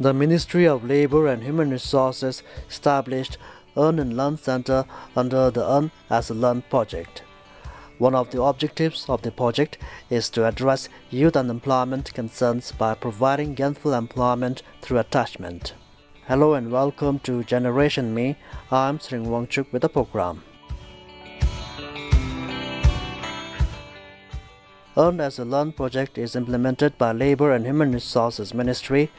The Ministry of Labour and Human Resources established Earn and Learn Center under the Earn as a Learn project. One of the objectives of the project is to address youth unemployment concerns by providing gainful employment through attachment. Hello and welcome to Generation Me. I'm Sring Wangchuk with the program. Earn as a Learn project is implemented by Labour and Human Resources Ministry.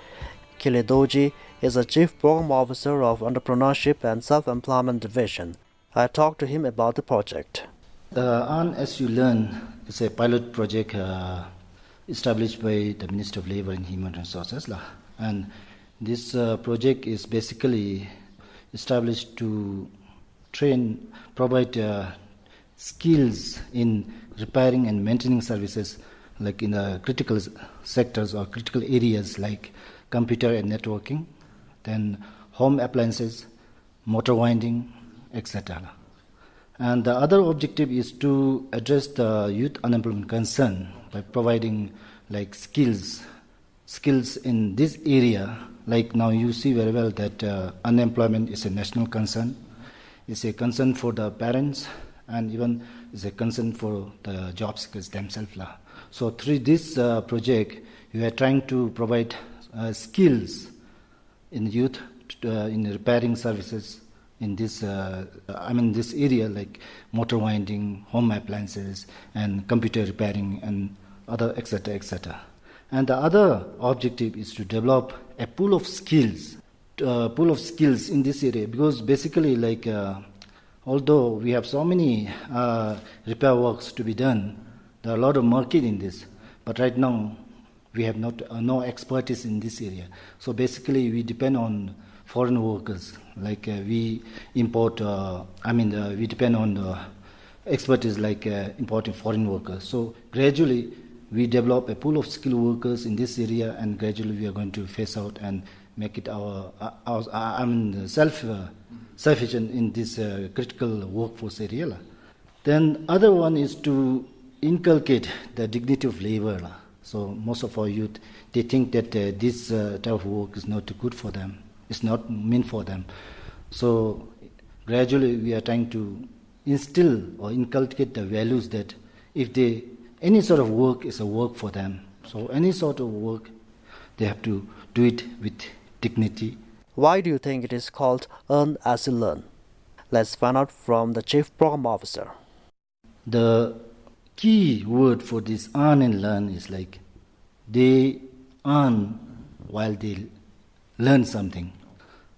Kiledoji is a Chief Program Officer of Entrepreneurship and Self-Employment Division. I talked to him about the project. The Earn as You Learn is a pilot project established by the Ministry of Labour and Human Resources. And this project is basically established to provide skills in repairing and maintaining services like in the critical sectors or critical areas like computer and networking, then home appliances, motor winding, etc. And the other objective is to address the youth unemployment concern by providing like skills in this area. Like now you see very well that unemployment is a national concern. It's a concern for the parents and even is a concern for the job seekers themselves. So through this project, we are trying to provide skills in youth in repairing services in this this area like motor winding, home appliances, and computer repairing, and other etc. And the other objective is to develop a pool of skills in this area, because basically like although we have so many repair works to be done, there are a lot of market in this, but right now we have no expertise in this area. So basically we depend on foreign workers, like we import, we depend on the expertise like importing foreign workers. So gradually we develop a pool of skilled workers in this area, and gradually we are going to phase out and make it self-sufficient in this critical workforce area. Then other one is to inculcate the dignity of labor. So most of our youth, they think that this type of work is not good for them. It's not meant for them. So gradually we are trying to instill or inculcate the values that any sort of work is a work for them. So any sort of work, they have to do it with dignity. Why do you think it is called Earn as You Learn? Let's find out from the Chief Program Officer. The key word for this earn and learn is like they earn while they learn something.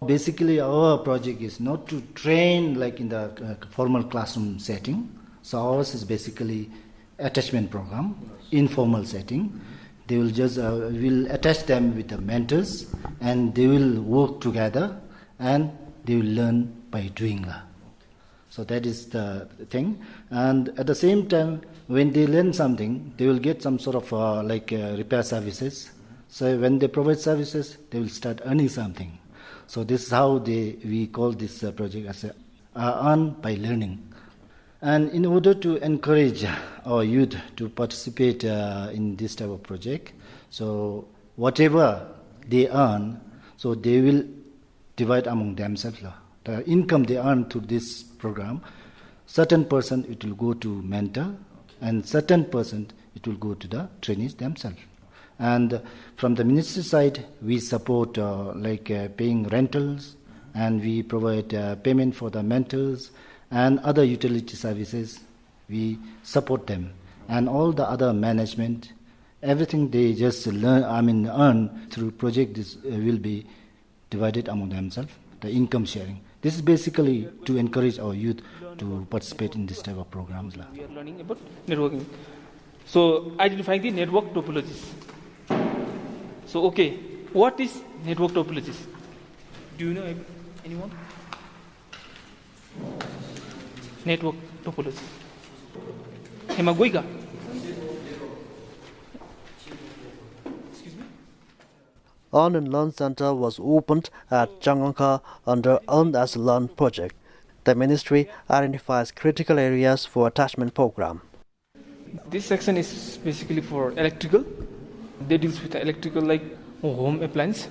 Basically, our project is not to train like in the formal classroom setting. So ours is basically attachment program, informal setting. They will just will attach them with the mentors, and they will work together, and they will learn by doing. So that is the thing. And at the same time, when they learn something, they will get some sort of repair services. So when they provide services, they will start earning something. So this is how we call this project as Earn by Learning. And in order to encourage our youth to participate in this type of project, so whatever they earn, so they will divide among themselves. The income they earn through this program, certain percent it will go to mentor, and certain percent it will go to the trainees themselves. And from the ministry side, we support paying rentals, and we provide payment for the mentors and other utility services. We support them, and all the other management, everything they just earn through project. This will be divided among themselves. The income sharing. This is basically to encourage our youth to participate in this type of programs. We are learning about networking. So identifying the network topologies. So okay, what is network topologies? Do you know anyone? Network topology. Hemagoiga. Earn and Learn Center was opened at Changanka under Earn as You Learn project. The ministry identifies critical areas for attachment program. This section is basically for electrical. They deals with electrical like home appliance,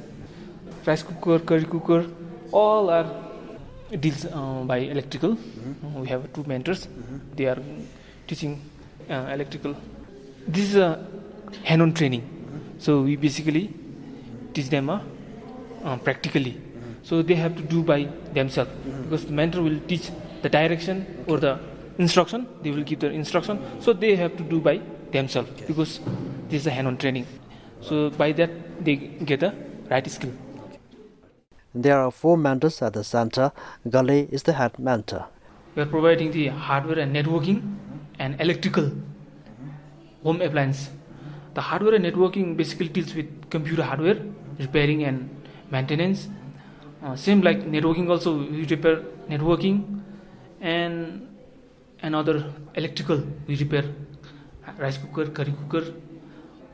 rice cooker, curry cooker, all are deals by electrical. We have two mentors. They are teaching electrical. This is a hand-on training. So we basically teach them practically. So they have to do by themselves because the mentor will teach the direction or the instruction. They will give the instruction. So they have to do by themselves because this is a hand-on training. So by that they get the right skill. There are 4 mentors at the center. Gale is the head mentor. We are providing the hardware and networking and electrical home appliance. The hardware and networking basically deals with computer hardware, repairing and maintenance. Same like networking also, we repair networking and another electrical, we repair rice cooker, curry cooker,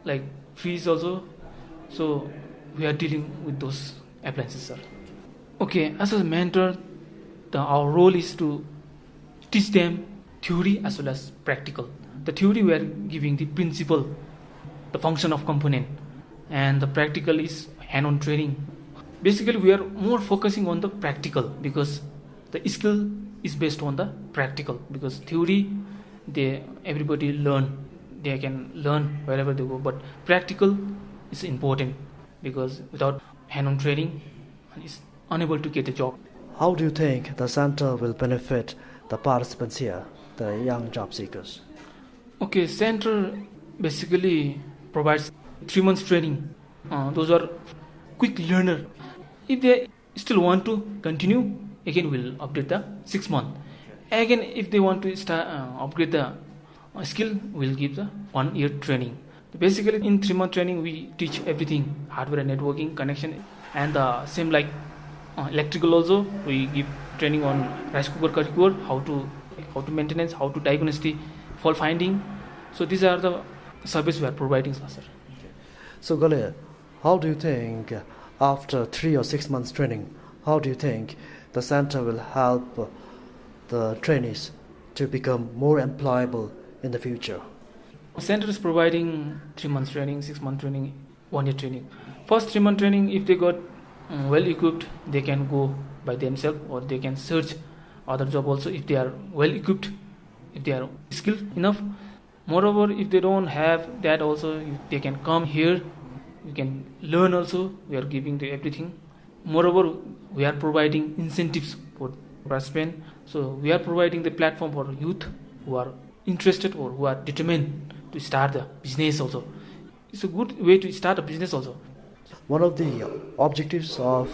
like fridge also. So we are dealing with those appliances, sir. Okay, as a mentor, our role is to teach them theory as well as practical. The theory we are giving the principle, the function of component, and the practical is hand-on training. Basically, we are more focusing on the practical because the skill is based on the practical. Because theory, everybody learn, they can learn wherever they go. But practical is important because without hand-on training, is unable to get a job. How do you think the center will benefit the participants here, the young job seekers? Okay, center basically provides 3 months training. Those are quick learner. If they still want to continue, again we'll update the 6 month. Again, if they want to upgrade the skill, we'll give the 1 year training. Basically, in 3 month training, we teach everything: hardware and networking, connection, and the same like electrical also. We give training on rice cooker, curry cooker, how to maintenance, how to diagnose the fault finding. So these are the service we are providing, sir. So Gale, how do you think after 3 or 6 months training, how do you think the center will help the trainees to become more employable in the future? Center is providing 3 months training, 6 month training, 1 year training. First 3 month training, if they got well equipped, they can go by themselves or they can search other job also if they are well equipped, if they are skilled enough. Moreover, if they don't have that also, they can come here. You can learn also. We are giving the everything. Moreover, we are providing incentives for participants. So we are providing the platform for youth who are interested or who are determined to start the business also. It's a good way to start a business also. One of the objectives of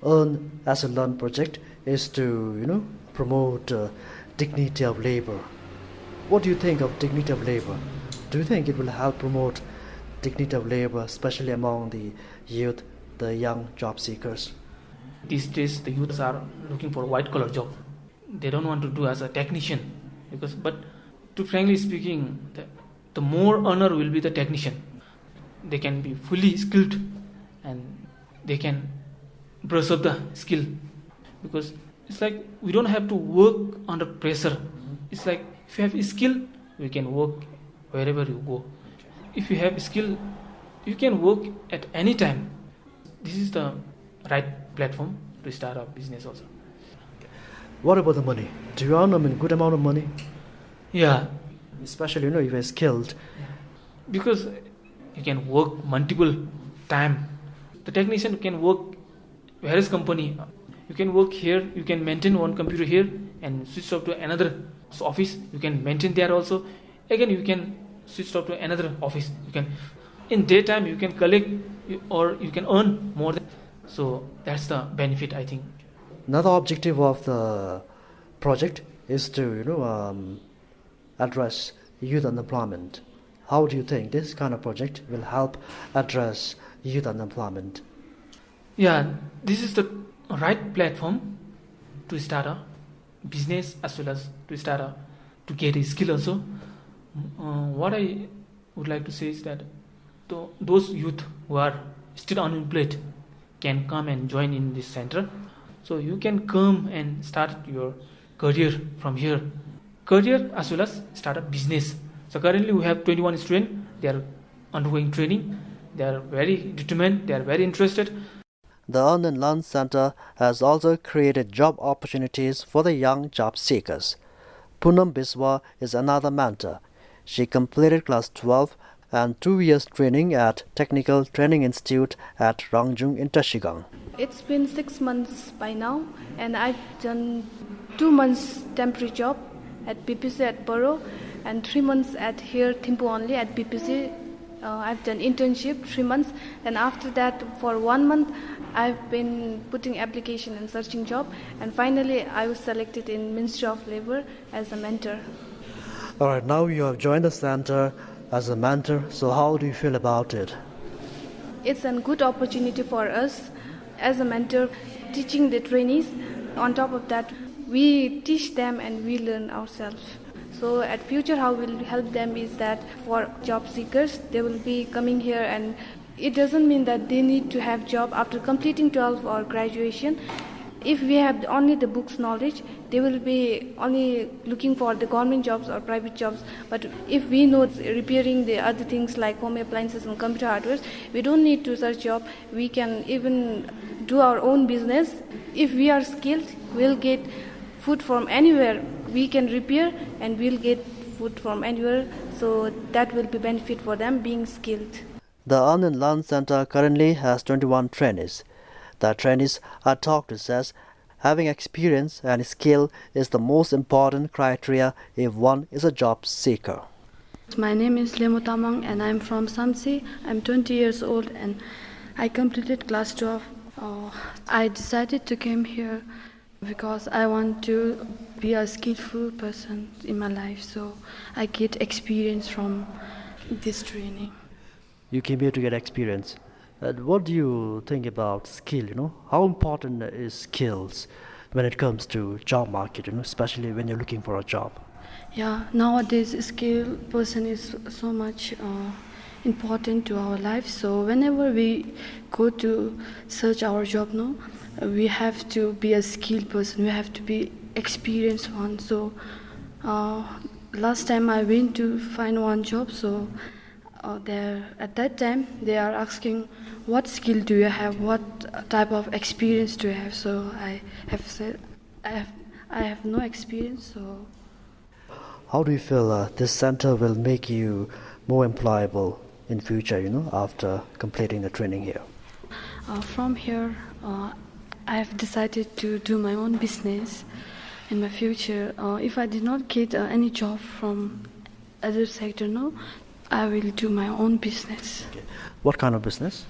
Earn as a Learn project is to promote dignity of labor. What do you think of dignity of labor? Do you think it will help promote dignity of labor, especially among the youth, the young job seekers? These days, the youths are looking for a white-collar job. They don't want to do as a technician but to frankly speaking, the more earner will be the technician. They can be fully skilled and they can brush up the skill because it's like we don't have to work under pressure. It's like if you have a skill, you can work wherever you go. If you have a skill, you can work at any time. This is the right platform to start a business also. What about the money? Do you earn a good amount of money? Yeah. Especially if you're skilled. Because you can work multiple time. The technician can work various company. You can work here, you can maintain one computer here and switch off to another office. You can maintain there also. Again, you can switch off to another office. You can, in daytime, you can collect or you can earn more. So that's the benefit, I think. Another objective of the project is to address youth unemployment. How do you think this kind of project will help address youth unemployment? Yeah, this is the right platform to start a business as well as to get a skill also. What I would like to say is that those youth who are still unemployed can come and join in this center. So you can come and start your career from here. Career as well as start a business. So currently we have 21 students. They are undergoing training. They are very determined. They are very interested. The Earn and Learn Center has also created job opportunities for the young job seekers. Poonam Biswa is another mentor. She completed class 12 and 2 years training at Technical Training Institute at Rangjung in Tashigang. It's been 6 months by now, and I've done 2 months temporary job at BPC at Borough and 3 months at here Thimphu only at BPC. I've done internship 3 months. Then after that, for 1 month, I've been putting application and searching job. And finally, I was selected in Ministry of Labor as a mentor. All right, now you have joined the center as a mentor. So how do you feel about it? It's a good opportunity for us as a mentor, teaching the trainees. On top of that, we teach them and we learn ourselves. So at future, how we'll help them is that for job seekers, they will be coming here, and it doesn't mean that they need to have job after completing 12 or graduation. If we have only the books knowledge, they will be only looking for the government jobs or private jobs. But if we know repairing the other things like home appliances and computer hardware, we don't need to search job. We can even do our own business. If we are skilled, we'll get food from anywhere. We can repair and we'll get food from anywhere. So that will be benefit for them being skilled. The Earn and Learn Center currently has 21 trainees. The trainees are talked to as having experience and skill is the most important criteria if one is a job seeker. My name is Lemo Tamang and I'm from Samsi. I'm 20 years old and I completed class 12. I decided to come here because I want to be a skillful person in my life, so I get experience from this training. You came here to get experience. What do you think about skill? How important is skills when it comes to job market? Especially when you're looking for a job. Yeah, nowadays skill person is so much important to our life. So whenever we go to search our job, we have to be a skilled person. We have to be experienced one. So last time I went to find one job, so at that time they are asking what skill do you have, what type of experience do you have. So I have said I have no experience. So how do you feel this center will make you more employable in future, after completing the training here? From here, I have decided to do my own business in my future. If I did not get any job from other sector, I will do my own business. Okay. What kind of business?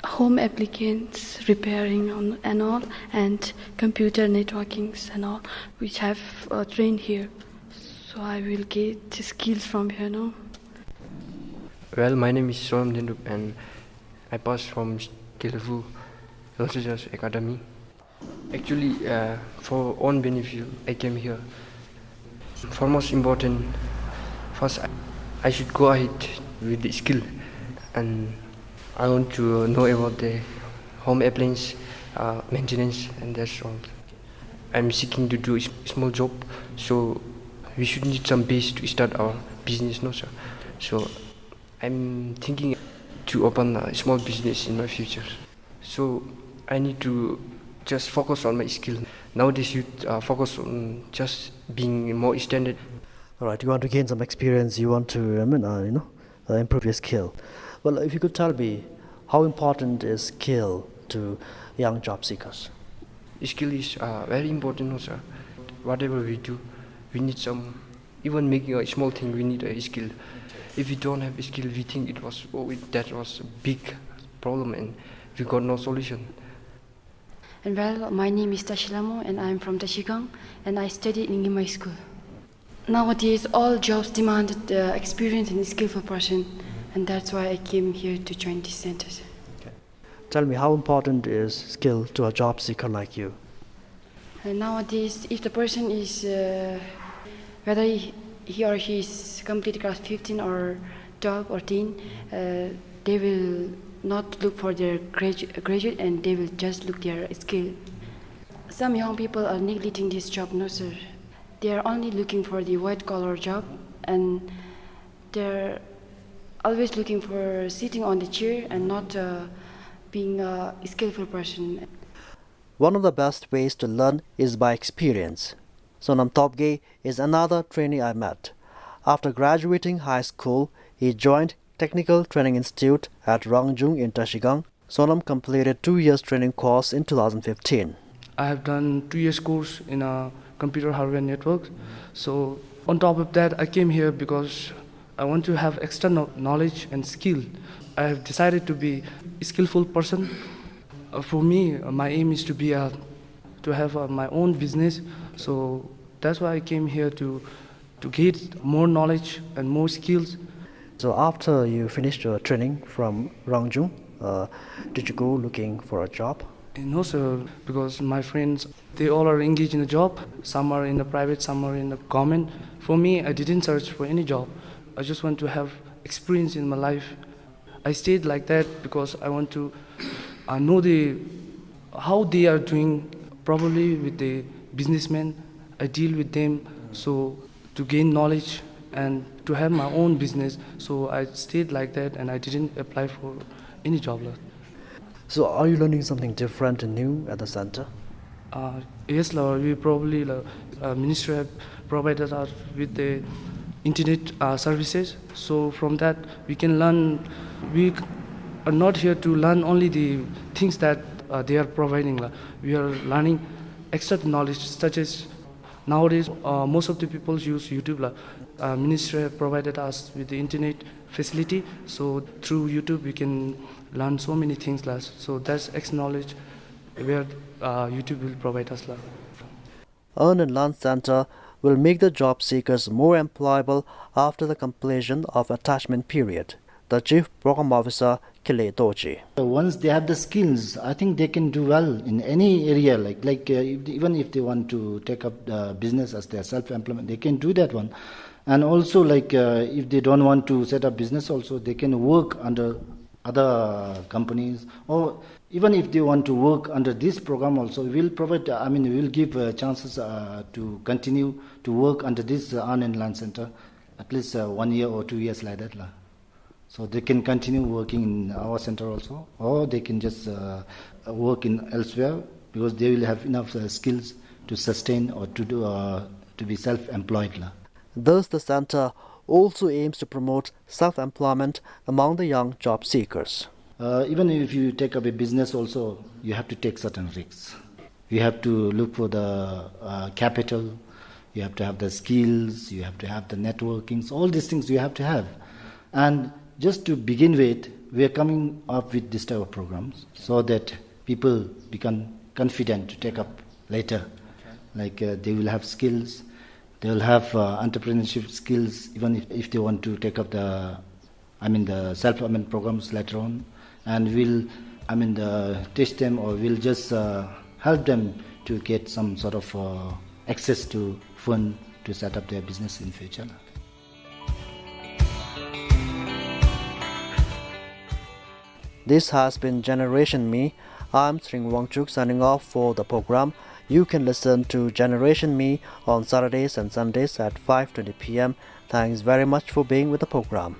Home appliances, repairing and all, and computer networkings and all, which I've trained here. So I will get the skills from here now. Well, my name is Soam Dinduk and I passed from Kelvu Research Academy. Actually, for own benefit, I came here. For most important, first I should go ahead with the skill, and I want to know about the home appliance maintenance, and that's all. I'm seeking to do a small job, so we should need some base to start our business, no sir. So I'm thinking to open a small business in my future. So I need to just focus on my skill. Nowadays you focus on just being more standard. All right, you want to gain some experience, you want to improve your skill. Well, if you could tell me, how important is skill to young job seekers? Skill is very important, no, sir. Whatever we do, we need some, even making a small thing, we need a skill. If we don't have a skill, we think that was a big problem and we got no solution. And well, my name is Tashilamo and I'm from Tashigang and I study in Ngimai school. Nowadays, all jobs demand experience and skillful person, and that's why I came here to join this center. Okay. Tell me, how important is skill to a job seeker like you? Nowadays, if the person is, whether he or she is complete class 15 or 12 or 10, they will not look for their graduate and they will just look their skill. Some young people are neglecting this job, no sir. They are only looking for the white collar job and they're always looking for sitting on the chair and not being a skillful person. One of the best ways to learn is by experience. Sonam Topge is another trainee I met. After graduating high school, he joined Technical Training Institute at Rangjung in Tashigang. Sonam completed 2 years training course in 2015. I have done 2 years course in a computer hardware network. So on top of that, I came here because I want to have extra knowledge and skill. I have decided to be a skillful person. For me, my aim is to have my own business. So that's why I came here to get more knowledge and more skills. So after you finished your training from Rangjung, did you go looking for a job? No, sir, because my friends, they all are engaged in a job. Some are in the private, some are in the government. For me, I didn't search for any job. I just want to have experience in my life. I stayed like that because I want to know how they are doing, probably with the businessmen. I deal with them, so to gain knowledge and to have my own business. So I stayed like that and I didn't apply for any job. So are you learning something different and new at the center? Yes, Lord, we probably, Ministry have provided us with the internet services. So from that we can learn. We are not here to learn only the things that they are providing. We are learning extra knowledge, such as nowadays most of the people use YouTube. Ministry have provided us with the internet facility. So through YouTube we can learn so many things. So that's extra knowledge where YouTube will provide us. Earn and Learn Center will make the job seekers more employable after the completion of attachment period. The Chief Program Officer, Kile Tochi. Once they have the skills, I think they can do well in any area. Even if they want to take up the business as their self-employment, they can do that one. And also, if they don't want to set up business, also they can work under other companies, or even if they want to work under this program also, we'll provide, we'll give chances to continue to work under this Earn and Learn Center, at least 1 year or 2 years like that. So they can continue working in our center also, or they can just work in elsewhere, because they will have enough skills to sustain or to be self-employed. Thus, the center also aims to promote self-employment among the young job seekers. Even if you take up a business also, you have to take certain risks. You have to look for the capital, you have to have the skills, you have to have the networking, so all these things you have to have. And just to begin with, we are coming up with this type of programs so that people become confident to take up later. They will have skills, they will have entrepreneurship skills, even if they want to take up the self-employment programs later on. And we'll teach them, or we'll just help them to get some sort of access to fund to set up their business in future. This has been Generation Me. I'm Sring Wangchuk signing off for the program. You can listen to Generation Me on Saturdays and Sundays at 5:20 p.m. Thanks very much for being with the program.